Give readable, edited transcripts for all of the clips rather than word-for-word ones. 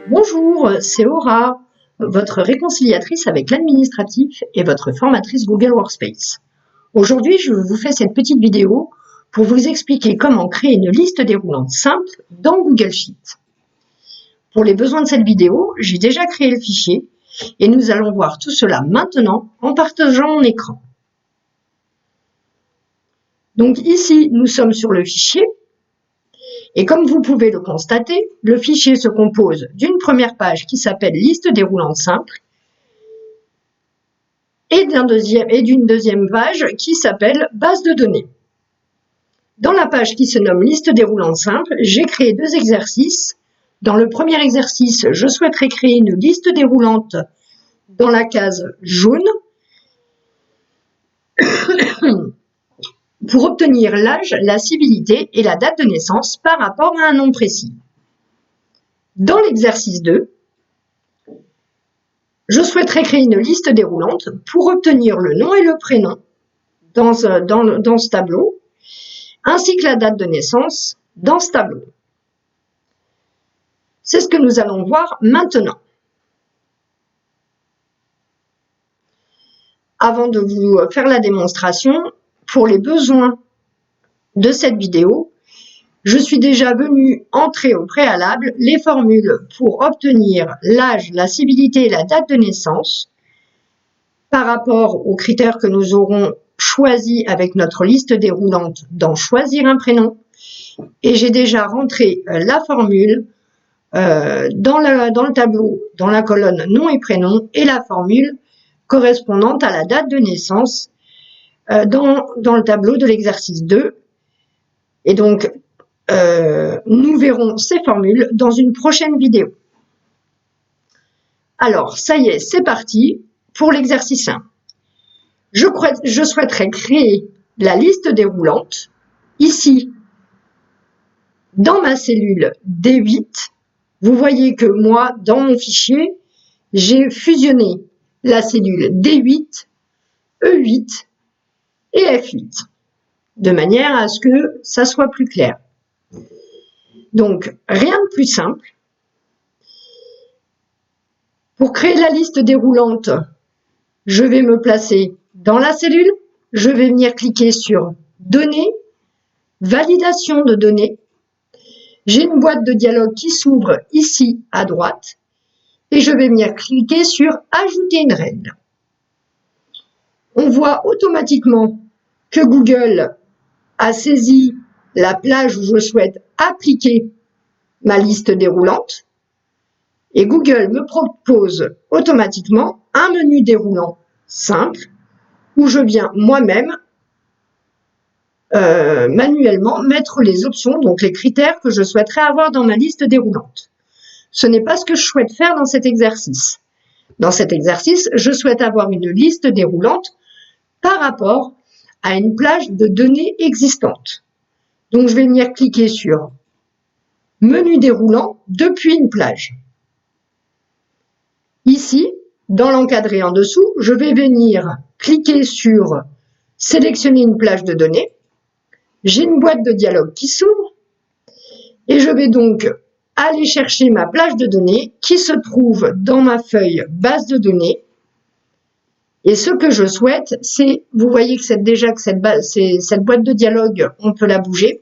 Bonjour, c'est Aura, votre réconciliatrice avec l'administratif et votre formatrice Google Workspace. Aujourd'hui, je vous fais cette petite vidéo pour vous expliquer comment créer une liste déroulante simple dans Google Sheets. Pour les besoins de cette vidéo, j'ai déjà créé le fichier et nous allons voir tout cela maintenant en partageant mon écran. Donc ici, nous sommes sur le fichier. Et comme vous pouvez le constater, le fichier se compose d'une première page qui s'appelle liste déroulante simple et d'une deuxième page qui s'appelle base de données. Dans la page qui se nomme liste déroulante simple, j'ai créé deux exercices. Dans le premier exercice, je souhaiterais créer une liste déroulante dans la case jaune pour obtenir l'âge, la civilité et la date de naissance par rapport à un nom précis. Dans l'exercice 2, je souhaiterais créer une liste déroulante pour obtenir le nom et le prénom dans ce tableau, ainsi que la date de naissance dans ce tableau. C'est ce que nous allons voir maintenant. Avant de vous faire la démonstration, pour les besoins de cette vidéo, je suis déjà venue entrer au préalable les formules pour obtenir l'âge, la civilité et la date de naissance par rapport aux critères que nous aurons choisis avec notre liste déroulante dans choisir un prénom. Et j'ai déjà rentré la formule dans le tableau, dans la colonne nom et prénom, et la formule correspondante à la date de naissance dans le tableau de l'exercice 2. Et donc, nous verrons ces formules dans une prochaine vidéo. Alors, ça y est, c'est parti pour l'exercice 1. Je souhaiterais créer la liste déroulante ici, dans ma cellule D8. Vous voyez que moi, dans mon fichier, j'ai fusionné la cellule D8, E8 et F8, de manière à ce que ça soit plus clair. Donc, rien de plus simple. Pour créer la liste déroulante, je vais me placer dans la cellule, je vais venir cliquer sur Données, Validation de données. J'ai une boîte de dialogue qui s'ouvre ici à droite et je vais venir cliquer sur Ajouter une règle. On voit automatiquement que Google a saisi la plage où je souhaite appliquer ma liste déroulante et Google me propose automatiquement un menu déroulant simple où je viens moi-même manuellement mettre les options, donc les critères que je souhaiterais avoir dans ma liste déroulante. Ce n'est pas ce que je souhaite faire dans cet exercice. Dans cet exercice, je souhaite avoir une liste déroulante par rapport à une plage de données existantes. Donc, je vais venir cliquer sur Menu déroulant depuis une plage. Ici, dans l'encadré en dessous, je vais venir cliquer sur Sélectionner une plage de données. J'ai une boîte de dialogue qui s'ouvre et je vais donc aller chercher ma plage de données qui se trouve dans ma feuille base de données. Et ce que je souhaite, c'est, vous voyez que cette boîte de dialogue, on peut la bouger.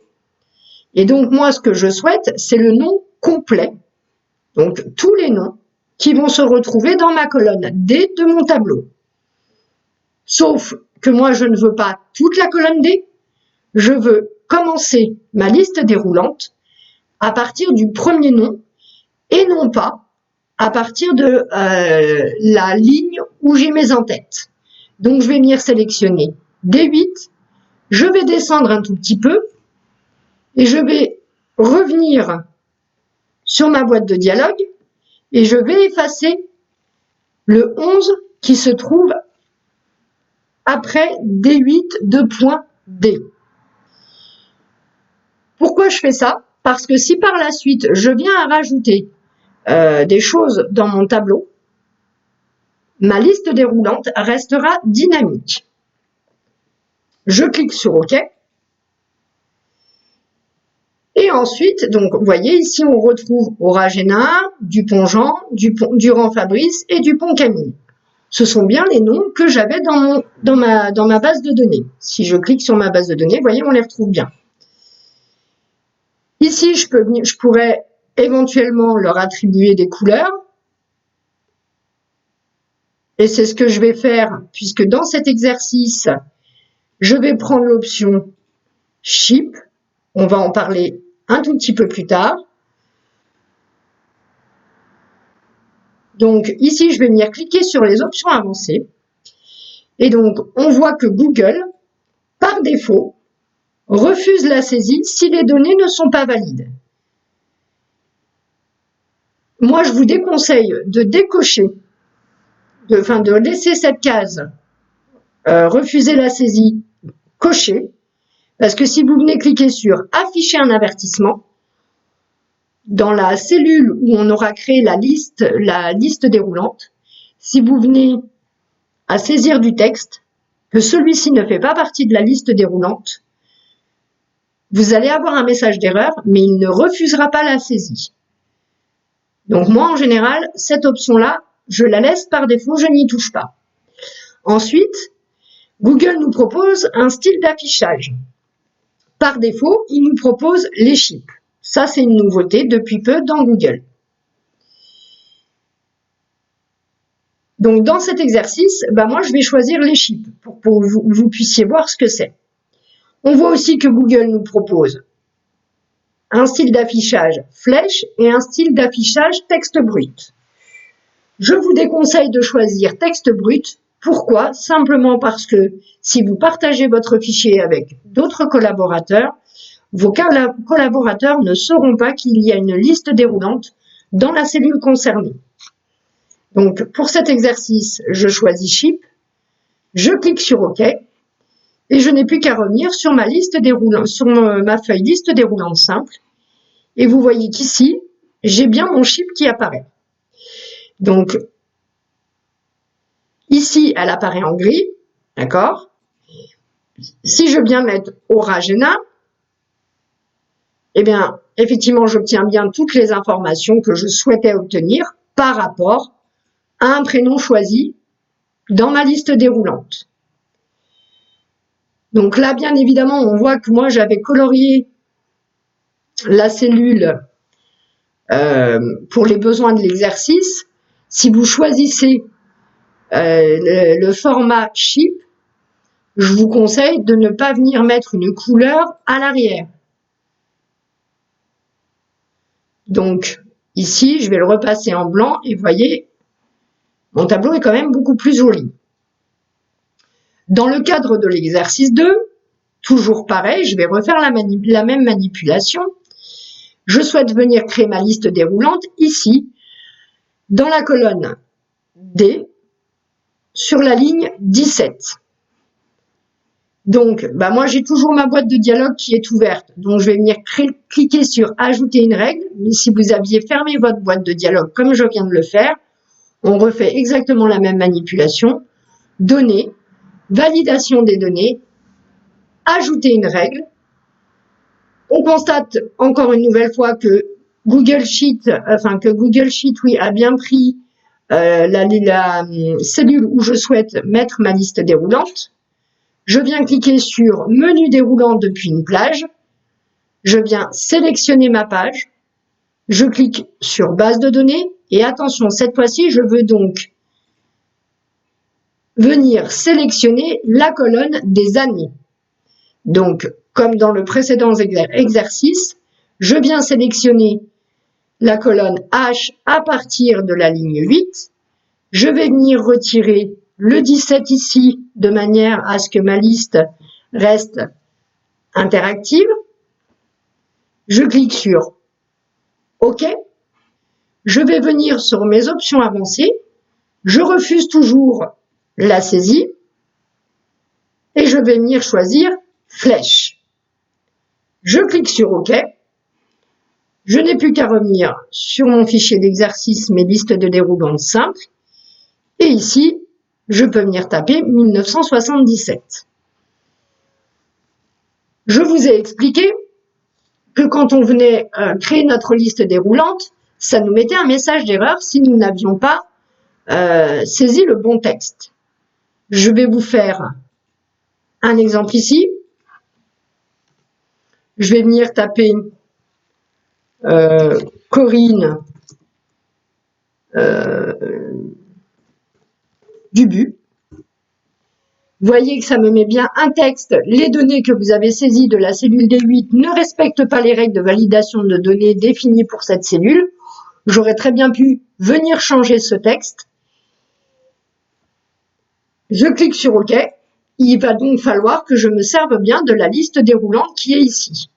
Et donc moi, ce que je souhaite, c'est le nom complet. Donc tous les noms qui vont se retrouver dans ma colonne D de mon tableau. Sauf que moi, je ne veux pas toute la colonne D. Je veux commencer ma liste déroulante à partir du premier nom et non pas à partir de la ligne où j'ai mes en-têtes. Donc, je vais venir sélectionner D8, je vais descendre un tout petit peu et je vais revenir sur ma boîte de dialogue et je vais effacer le 11 qui se trouve après D8 2.D. Pourquoi je fais ça? Parce que si par la suite, je viens à rajouter des choses dans mon tableau, ma liste déroulante restera dynamique. Je clique sur OK. Et ensuite, donc, vous voyez, ici, on retrouve Oragena, Dupont-Jean, Durand-Fabrice et Dupont-Camille. Ce sont bien les noms que j'avais dans ma base de données. Si je clique sur ma base de données, vous voyez, on les retrouve bien. Ici, je pourrais éventuellement leur attribuer des couleurs. Et c'est ce que je vais faire, puisque dans cet exercice, je vais prendre l'option Shape. On va en parler un tout petit peu plus tard. Donc ici, je vais venir cliquer sur les options avancées. Et donc, on voit que Google, par défaut, refuse la saisie si les données ne sont pas valides. Moi, je vous déconseille de décocher, de laisser cette case refuser la saisie cochée, parce que si vous venez cliquer sur afficher un avertissement, dans la cellule où on aura créé la liste déroulante, si vous venez à saisir du texte, que celui-ci ne fait pas partie de la liste déroulante, vous allez avoir un message d'erreur, mais il ne refusera pas la saisie. Donc moi, en général, cette option-là, je la laisse par défaut, je n'y touche pas. Ensuite, Google nous propose un style d'affichage. Par défaut, il nous propose les chips. Ça, c'est une nouveauté depuis peu dans Google. Donc, dans cet exercice, moi, je vais choisir les chips pour que vous puissiez voir ce que c'est. On voit aussi que Google nous propose un style d'affichage flèche et un style d'affichage texte brut. Je vous déconseille de choisir texte brut. Pourquoi? Simplement parce que si vous partagez votre fichier avec d'autres collaborateurs, vos collaborateurs ne sauront pas qu'il y a une liste déroulante dans la cellule concernée. Donc, pour cet exercice, je choisis Shape, je clique sur OK, et je n'ai plus qu'à revenir sur ma feuille liste déroulante simple. Et vous voyez qu'ici, j'ai bien mon Shape qui apparaît. Donc, ici, elle apparaît en gris, d'accord? Si je viens mettre Oragena, eh bien, effectivement, j'obtiens bien toutes les informations que je souhaitais obtenir par rapport à un prénom choisi dans ma liste déroulante. Donc là, bien évidemment, on voit que moi, j'avais colorié la cellule pour les besoins de l'exercice. Si vous choisissez le format Shape, je vous conseille de ne pas venir mettre une couleur à l'arrière. Donc, ici, je vais le repasser en blanc et vous voyez, mon tableau est quand même beaucoup plus joli. Dans le cadre de l'exercice 2, toujours pareil, je vais refaire la même manipulation. Je souhaite venir créer ma liste déroulante ici, dans la colonne D, sur la ligne 17. Donc, moi, j'ai toujours ma boîte de dialogue qui est ouverte. Donc, je vais venir cliquer sur « Ajouter une règle ». Mais si vous aviez fermé votre boîte de dialogue comme je viens de le faire, on refait exactement la même manipulation. Données, validation des données, ajouter une règle. On constate encore une nouvelle fois que Google Sheet, a bien pris la cellule où je souhaite mettre ma liste déroulante. Je viens cliquer sur menu déroulant depuis une plage. Je viens sélectionner ma page. Je clique sur base de données. Et attention, cette fois-ci, je veux donc venir sélectionner la colonne des années. Donc, comme dans le précédent exercice, je viens sélectionner la colonne H à partir de la ligne 8. Je vais venir retirer le 17 ici de manière à ce que ma liste reste interactive. Je clique sur OK. Je vais venir sur mes options avancées. Je refuse toujours la saisie et je vais venir choisir flèche. Je clique sur OK. Je n'ai plus qu'à revenir sur mon fichier d'exercice, mes listes de déroulantes simples. Et ici, je peux venir taper 1977. Je vous ai expliqué que quand on venait créer notre liste déroulante, ça nous mettait un message d'erreur si nous n'avions pas saisi le bon texte. Je vais vous faire un exemple ici. Je vais venir taper Corinne Dubu. Vous voyez que ça me met bien un texte. Les données que vous avez saisies de la cellule D8 ne respectent pas les règles de validation de données définies pour cette cellule. J'aurais très bien pu venir changer ce texte. Je clique sur OK. Il va donc falloir que je me serve bien de la liste déroulante qui est ici.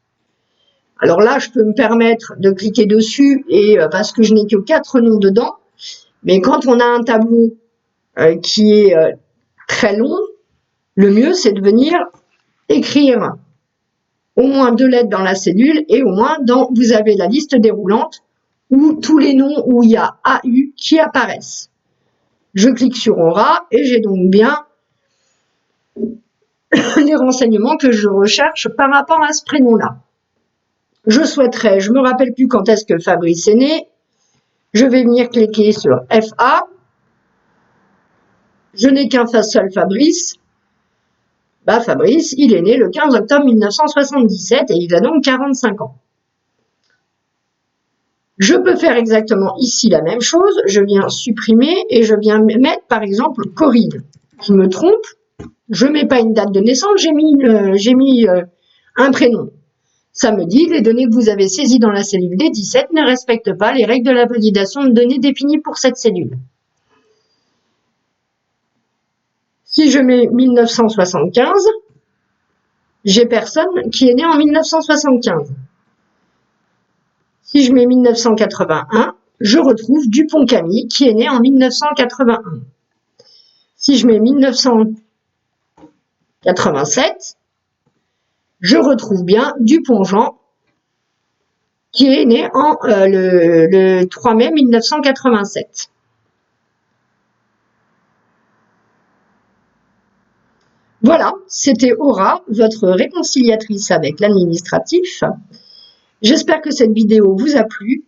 Alors là, je peux me permettre de cliquer dessus et parce que je n'ai que 4 noms dedans. Mais quand on a un tableau qui est très long, le mieux, c'est de venir écrire au moins 2 lettres dans la cellule et au moins vous avez la liste déroulante où tous les noms où il y a AU qui apparaissent. Je clique sur Aura et j'ai donc bien les renseignements que je recherche par rapport à ce prénom-là. Je souhaiterais, je me rappelle plus quand est-ce que Fabrice est né. Je vais venir cliquer sur FA. Je n'ai qu'un seul Fabrice. Fabrice, il est né le 15 octobre 1977 et il a donc 45 ans. Je peux faire exactement ici la même chose. Je viens supprimer et je viens mettre par exemple Corinne. Je me trompe, je ne mets pas une date de naissance, j'ai mis un prénom. Ça me dit, les données que vous avez saisies dans la cellule D17 ne respectent pas les règles de la validation de données définies pour cette cellule. Si je mets 1975, j'ai personne qui est né en 1975. Si je mets 1981, je retrouve Dupont-Camille qui est né en 1981. Si je mets 1987, je retrouve bien Dupont-Jean qui est né en le 3 mai 1987. Voilà, c'était Aura, votre réconciliatrice avec l'administratif. J'espère que cette vidéo vous a plu.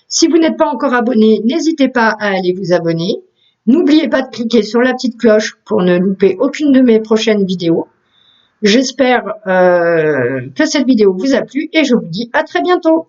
Si vous n'êtes pas encore abonné, n'hésitez pas à aller vous abonner. N'oubliez pas de cliquer sur la petite cloche pour ne louper aucune de mes prochaines vidéos. J'espère que cette vidéo vous a plu et je vous dis à très bientôt.